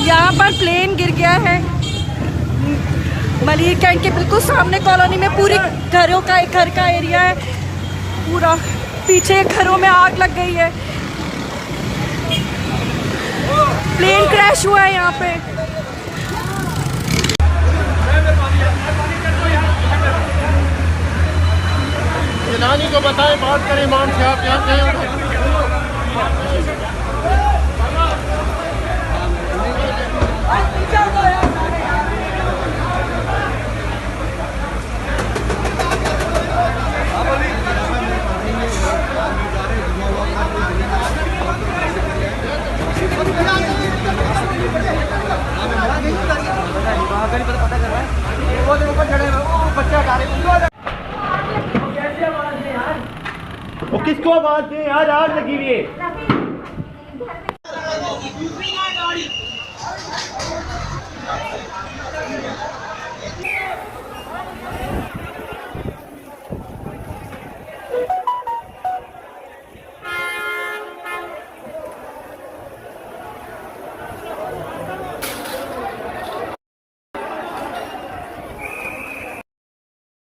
यहाँ पर प्लेन गिर गया है मलिर कैंट के बिल्कुल सामने कॉलोनी में। पूरी घर का एरिया है, पूरा पीछे घरों में आग लग गई है। प्लेन क्रैश हुआ है यहाँ पे। नानी को बताएं, बात करें इमाम से, आप यहाँ पे वो किसको आवाज दें यार, आग लगी हुई है।